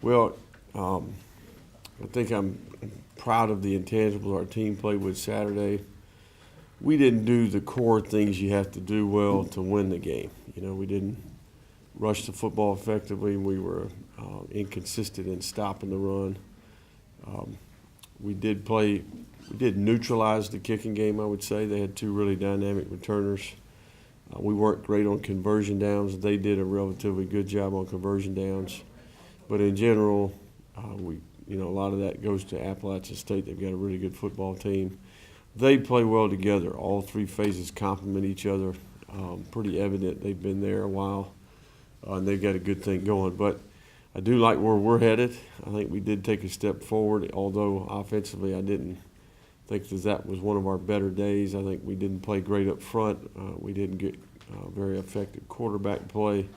Well, I think I'm proud of the intangibles our team played with Saturday. We didn't do the core things you have to do well to win the game. We didn't rush the football effectively. We were inconsistent in stopping the run. We did neutralize the kicking game, I would say. They had two really dynamic returners. We weren't great on conversion downs. They did a relatively good job on conversion downs. But in general, a lot of that goes to Appalachian State. They've got a really good football team. They play well together. All three phases complement each other. Pretty evident they've been there a while, and they've got a good thing going. But I do like where we're headed. I think we did take a step forward, although offensively I didn't think that was one of our better days. I think we didn't play great up front. We didn't get very effective quarterback play,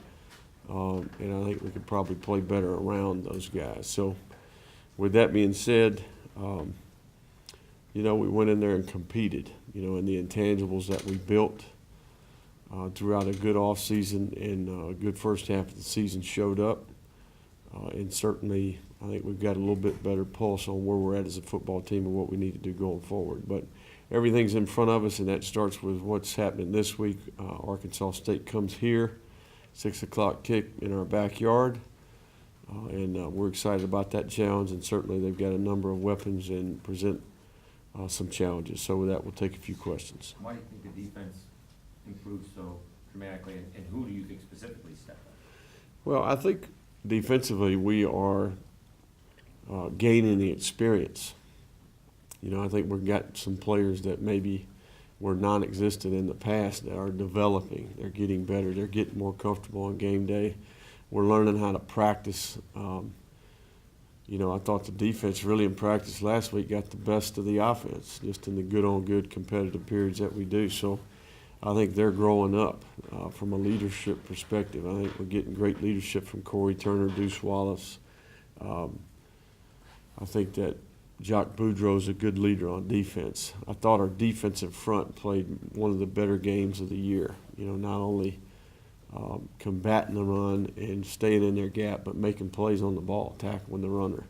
and I think we could probably play better around those guys. So with that being said, we went in there and competed, and the intangibles that we built throughout a good offseason and a good first half of the season showed up. And certainly, I think we've got a little bit better pulse on where we're at as a football team and what we need to do going forward. But everything's in front of us, and that starts with what's happening this week. Arkansas State comes here, 6 o'clock kick in our backyard. And we're excited about that challenge, and certainly they've got a number of weapons and present some challenges. So with that, we'll take a few questions. Why do you think the defense improved so dramatically, and who do you think specifically stepped up? Well, I think defensively we are gaining the experience. I think we've got some players that maybe were non-existent in the past that are developing. They're getting better. They're getting more comfortable on game day. We're learning how to practice. I thought the defense really in practice last week got the best of the offense, just in the good-on-good competitive periods that we do. So I think they're growing up from a leadership perspective. I think we're getting great leadership from Corey Turner, Deuce Wallace. I think that Jock Boudreaux's a good leader on defense. I thought our defensive front played one of the better games of the year. Not only combating the run and staying in their gap, but making plays on the ball, tackling the runner.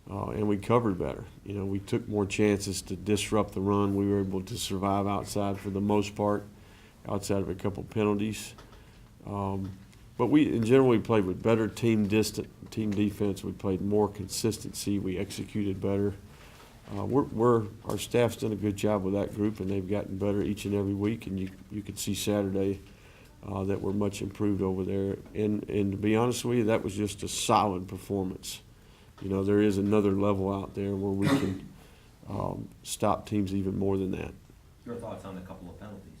And we covered better. We took more chances to disrupt the run. We were able to survive outside for the most part, outside of a couple penalties. But in general, we played with better team defense. We played more consistency. We executed better. Our staff's done a good job with that group, and they've gotten better each and every week. And you could see Saturday that we're much improved over there. And to be honest with you, that was just a solid performance. There is another level out there where we can stop teams even more than that. Your thoughts on a couple of penalties?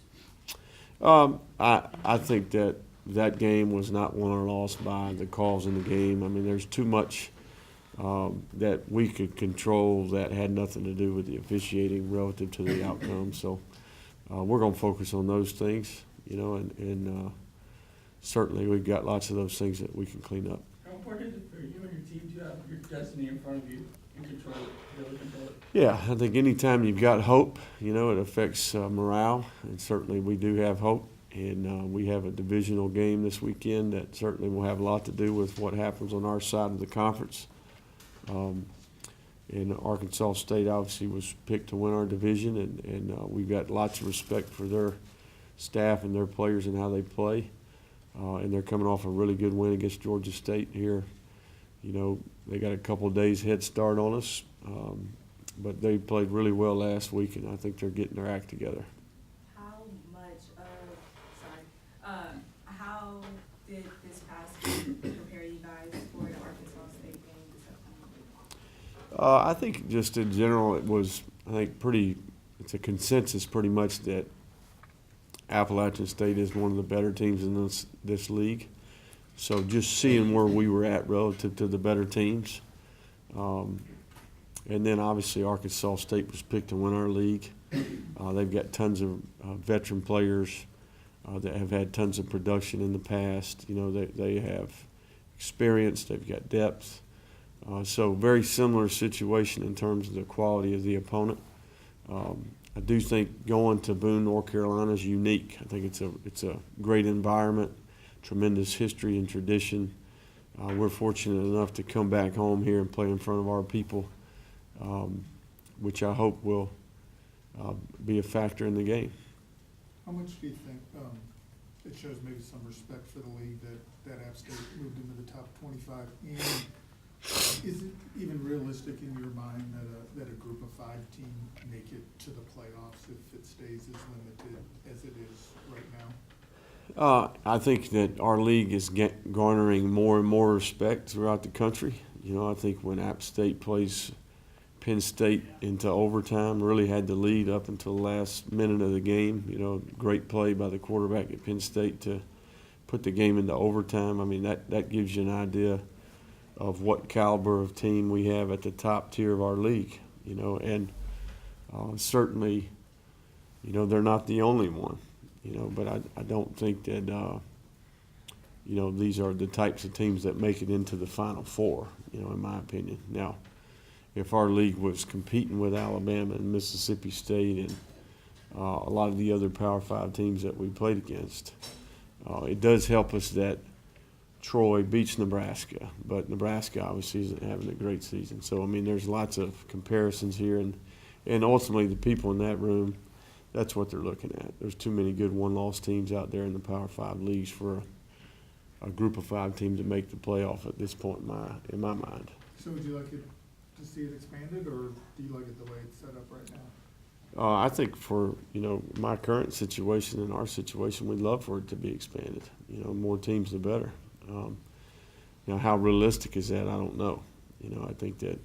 I think that game was not won or lost by the calls in the game. I mean, there's too much that we could control that had nothing to do with the officiating relative to the outcome. So we're going to focus on those things, and certainly we've got lots of those things that we can clean up. How important is it for you and your team to have your destiny in front of you and control it, be able to control it? Yeah, I think anytime you've got hope, it affects morale, and certainly we do have hope. And we have a divisional game this weekend that certainly will have a lot to do with what happens on our side of the conference. And Arkansas State obviously was picked to win our division, and we've got lots of respect for their staff and their players and how they play. And they're coming off a really good win against Georgia State here. They got a couple of days head start on us, but they played really well last week, and I think they're getting their act together. How did this past game prepare you guys for the Arkansas State game this upcoming week? I think just in general it's a consensus pretty much that Appalachian State is one of the better teams in this league. So just seeing where we were at relative to the better teams. And then obviously Arkansas State was picked to win our league. They've got tons of veteran players that have had tons of production in the past. They have experience, they've got depth. So very similar situation in terms of the quality of the opponent. I do think going to Boone, North Carolina is unique. I think it's a great environment, tremendous history and tradition. we're fortunate enough to come back home here and play in front of our people, which I hope will be a factor in the game. How much do you think it shows maybe some respect for the league that App State moved into the top 25? And is it even realistic in your mind that a group of 5 team make it to the playoffs if it stays as limited as it is right now? I think that our league is garnering more and more respect throughout the country. You know, I think when App State plays Penn State into overtime, really had the lead up until the last minute of the game. You know, great play by the quarterback at Penn State to put the game into overtime. I mean, that gives you an idea of what caliber of team we have at the top tier of our league. You know, and certainly, you know, they're not the only one. You know, but I don't think that, you know, these are the types of teams that make it into the Final Four, you know, in my opinion. Now, if our league was competing with Alabama and Mississippi State and a lot of the other Power 5 teams that we played against, it does help us that Troy beats Nebraska. But Nebraska obviously isn't having a great season. So, I mean, there's lots of comparisons here. And ultimately, the people in that room, that's what they're looking at. There's too many good one-loss teams out there in the Power 5 leagues for a group of 5 teams to make the playoff at this point in my mind. So would you like it to see it expanded, or do you like it the way it's set up right now? I think for, you know, my current situation and our situation, we'd love for it to be expanded. You know, more teams the better. Now, how realistic is that? I don't know. You know, I think that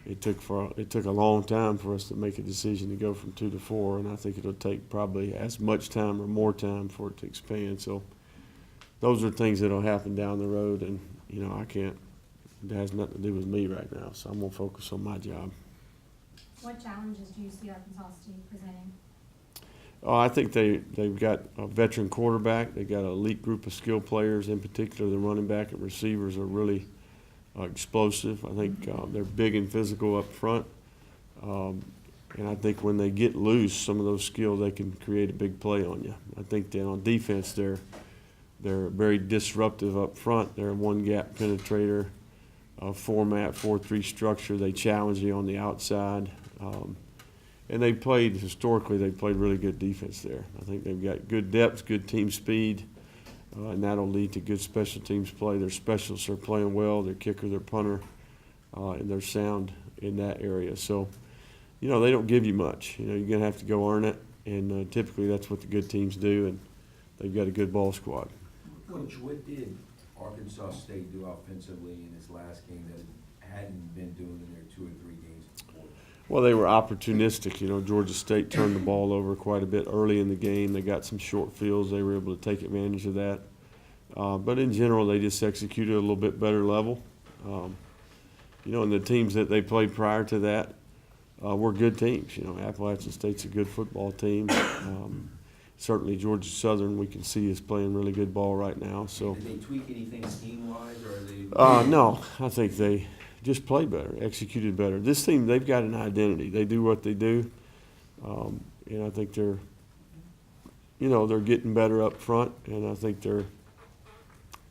it took a long time for us to make a decision to go from 2 to 4, and I think it'll take probably as much time or more time for it to expand. So those are things that'll happen down the road, and, you know, it has nothing to do with me right now, so I'm going to focus on my job. What challenges do you see Arkansas State presenting? I think they've got a veteran quarterback. They've got an elite group of skill players. In particular, the running back and receivers are really explosive. I think they're big and physical up front. And I think when they get loose, some of those skills, they can create a big play on you. I think that on defense, they're very disruptive up front. They're a one-gap penetrator, format, 4-3 structure. They challenge you on the outside. And historically, they played really good defense there. I think they've got good depth, good team speed, and that'll lead to good special teams play. Their specialists are playing well, their kicker, their punter, and they're sound in that area. So, you know, they don't give you much. You know, you're going to have to go earn it, and typically that's what the good teams do, and they've got a good ball squad. Coach, what did Arkansas State do offensively in this last game that it hadn't been doing in their 2 or 3 games before? Well, they were opportunistic. You know, Georgia State turned the ball over quite a bit early in the game. They got some short fields. They were able to take advantage of that. But in general, they just executed at a little bit better level. You know, and the teams that they played prior to that were good teams. You know, Appalachian State's a good football team. Certainly Georgia Southern, we can see, is playing really good ball right now. So. Did they tweak anything scheme-wise, or are they? No, I think they just played better, executed better. This team, they've got an identity. They do what they do, and I think they're getting better up front, and I think their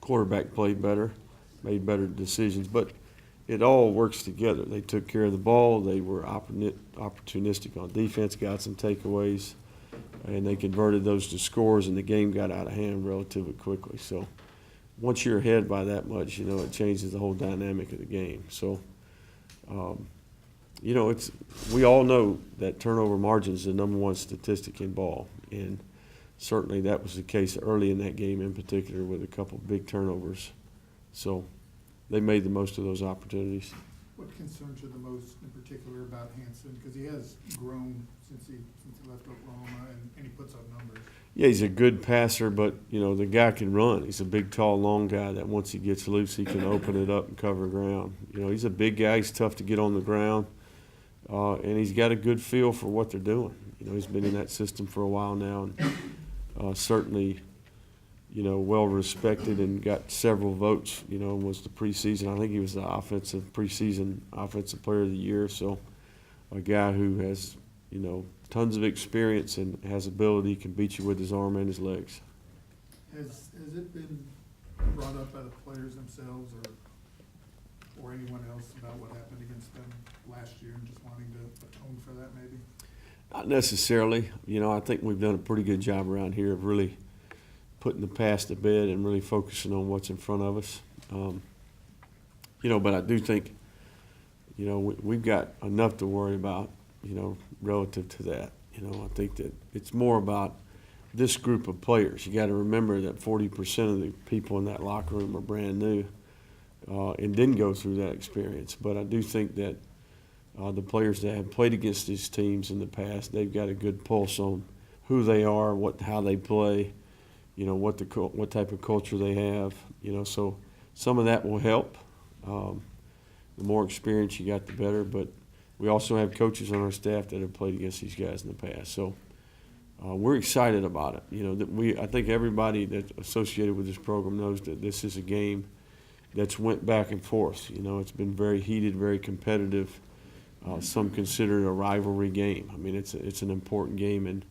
quarterback played better, made better decisions. But it all works together. They took care of the ball. They were opportunistic on defense, got some takeaways, and they converted those to scores, and the game got out of hand relatively quickly. So once you're ahead by that much, you know, it changes the whole dynamic of the game. So, you know, we all know that turnover margin is the number one statistic in ball, and certainly that was the case early in that game in particular with a couple big turnovers. So they made the most of those opportunities. What concerns you the most in particular about Hanson? Because he has grown since he left Oklahoma, and he puts up numbers. Yeah, he's a good passer, but, you know, the guy can run. He's a big, tall, long guy that once he gets loose, he can open it up and cover ground. You know, he's a big guy. He's tough to get on the ground, and he's got a good feel for what they're doing. You know, he's been in that system for a while now, and certainly, you know, well respected and got several votes. You know, was the preseason. I think he was the preseason offensive player of the year. So, a guy who has, you know, tons of experience and has ability, can beat you with his arm and his legs. Has it been brought up by the players themselves or anyone else about what happened against them last year and just wanting to atone for that maybe? Not necessarily. You know, I think we've done a pretty good job around here of really putting the past to bed and really focusing on what's in front of us. You know, but I do think, you know, we've got enough to worry about, you know, relative to that. You know, I think that it's more about this group of players. You got to remember that 40% of the people in that locker room are brand new and didn't go through that experience. But I do think that the players that have played against these teams in the past, they've got a good pulse on who they are, how they play, you know, what type of culture they have. You know, so some of that will help. The more experience you got, the better. But we also have coaches on our staff that have played against these guys in the past. So we're excited about it. You know, I think everybody that's associated with this program knows that this is a game that's went back and forth. You know, it's been very heated, very competitive. Some consider it a rivalry game. I mean, it's an important game, and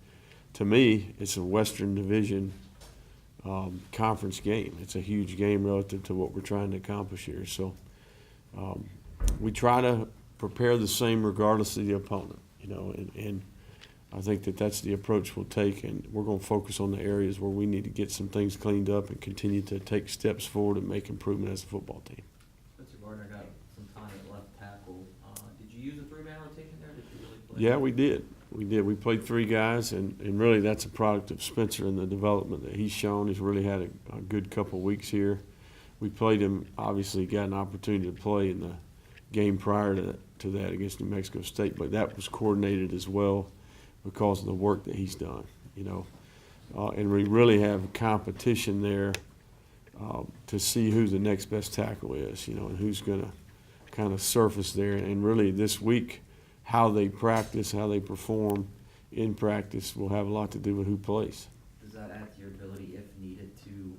to me, it's a Western Division conference game. It's a huge game relative to what we're trying to accomplish here. So we try to prepare the same regardless of the opponent. You know, and I think that that's the approach we'll take, and we're going to focus on the areas where we need to get some things cleaned up and continue to take steps forward and make improvement as a football team. Spencer Gardner got some time at left tackle. Did you use a three-man rotation there? Did you really play? Yeah, we did. We played three guys, and really that's a product of Spencer and the development that he's shown. He's really had a good couple of weeks here. We played him, obviously got an opportunity to play in the game prior to that against New Mexico State, but that was coordinated as well because of the work that he's done, you know. And we really have competition there to see who the next best tackle is, you know, and who's going to kind of surface there. And really this week, how they practice, how they perform in practice will have a lot to do with who plays. Does that add to your ability, if needed, to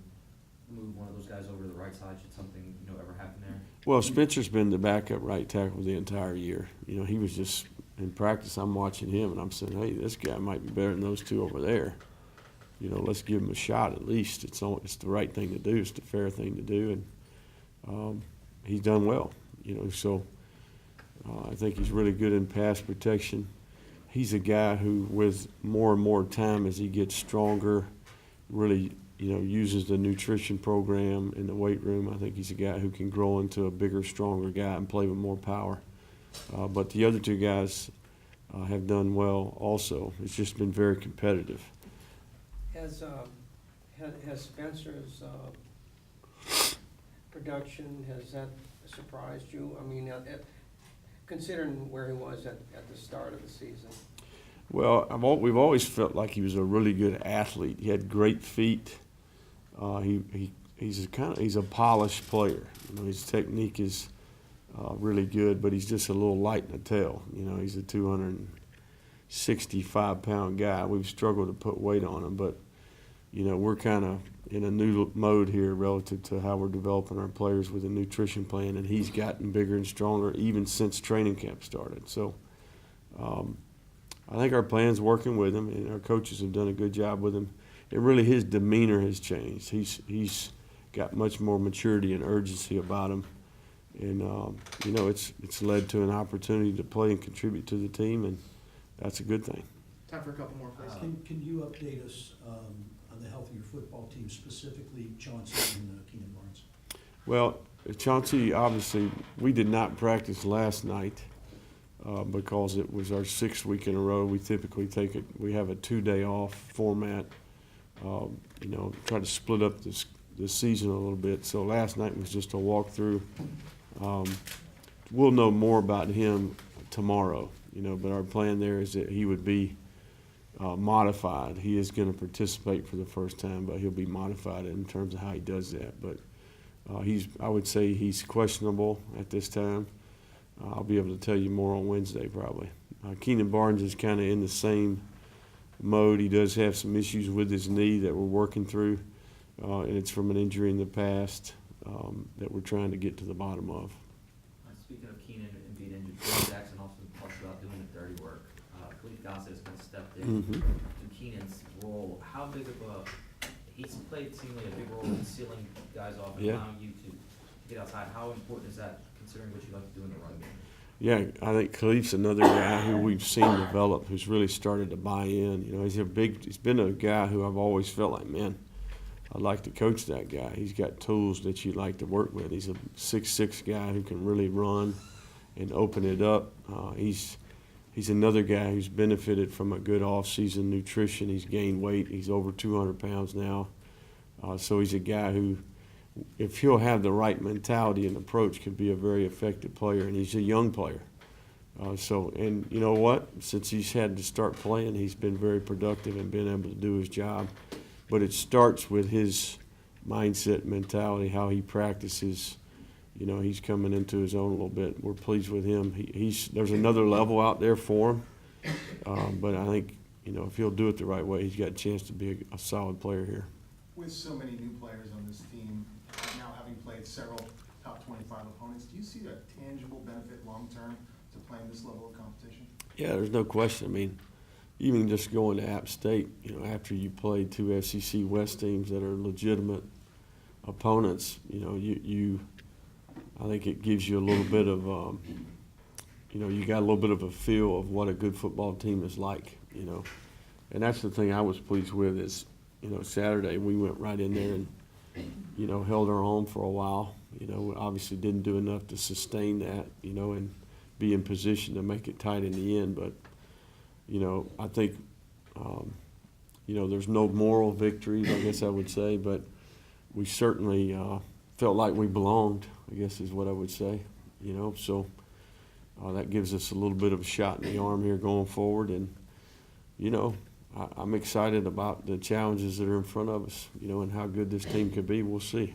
move one of those guys over to the right side should something, you know, ever happen there? Well, Spencer's been the backup right tackle the entire year. You know, he was just in practice. I'm watching him, and I'm saying, hey, this guy might be better than those two over there. You know, let's give him a shot at least. It's the right thing to do. It's the fair thing to do, and he's done well. You know, so I think he's really good in pass protection. He's a guy who, with more and more time as he gets stronger, really, you know, uses the nutrition program in the weight room. I think he's a guy who can grow into a bigger, stronger guy and play with more power. But the other two guys have done well also. It's just been very competitive. Has Spencer's production, has that surprised you? I mean, considering where he was at the start of the season. Well, we've always felt like he was a really good athlete. He had great feet. He's a polished player. You know, his technique is really good, but he's just a little light in the tail. You know, he's a 265-pound guy. We've struggled to put weight on him, but you know, we're kind of in a new mode here relative to how we're developing our players with a nutrition plan, and he's gotten bigger and stronger even since training camp started. So I think our plan's working with him, and our coaches have done a good job with him. And really, his demeanor has changed. He's got much more maturity and urgency about him, and you know, it's led to an opportunity to play and contribute to the team, and that's a good thing. Time for a couple more, please. Can you update us on the health of your football team, specifically Chauncey and Keenan Barnes? Well, Chauncey, obviously, we did not practice last night because it was our 6th week in a row. We typically we have a 2-day off format, you know, try to split up this season a little bit. So last night was just a walkthrough. We'll know more about him tomorrow, you know, but our plan there is that he would be modified. He is going to participate for the first time, but he'll be modified in terms of how he does that. But I would say he's questionable at this time. I'll be able to tell you more on Wednesday probably. Keenan Barnes is kind of in the same mode. He does have some issues with his knee that we're working through, and it's from an injury in the past that we're trying to get to the bottom of. Speaking of Keenan and being injured, Billy Jackson also talks about doing the dirty work. Khalif Gossett has kind of stepped in to Keenan's role. How big of a he's played seemingly a big role in sealing guys off and Yeah. allowing you to get outside. How important is that considering what you like to do in the run game? Yeah, I think Khalif's another guy who we've seen develop, who's really started to buy in. You know, he's been a guy who I've always felt like, man, I'd like to coach that guy. He's got tools that you like to work with. He's a 6'6" guy who can really run and open it up. He's another guy who's benefited from a good off-season nutrition. He's gained weight. He's over 200 pounds now. So he's a guy who, if he'll have the right mentality and approach, could be a very effective player, and he's a young player. And you know what? Since he's had to start playing, he's been very productive and been able to do his job. But it starts with his mindset, mentality, how he practices. You know, he's coming into his own a little bit. We're pleased with him. There's another level out there for him, but I think, you know, if he'll do it the right way, he's got a chance to be a solid player here. With so many new players on this team, now having played several top 25 opponents, do you see a tangible benefit long-term to playing this level of competition? Yeah, there's no question. I mean, even just going to App State, you know, after you played two SEC West teams that are legitimate opponents, you know, I think it gives you a little bit of, you know, you got a little bit of a feel of what a good football team is like, you know. And that's the thing I was pleased with is, you know, Saturday we went right in there and, you know, held our own for a while. You know, we obviously didn't do enough to sustain that, you know, and be in position to make it tight in the end. But, you know, I think, you know, there's no moral victories, I guess I would say, but we certainly felt like we belonged, I guess is what I would say, you know. So that gives us a little bit of a shot in the arm here going forward. And, you know, I'm excited about the challenges that are in front of us, you know, and how good this team could be. We'll see.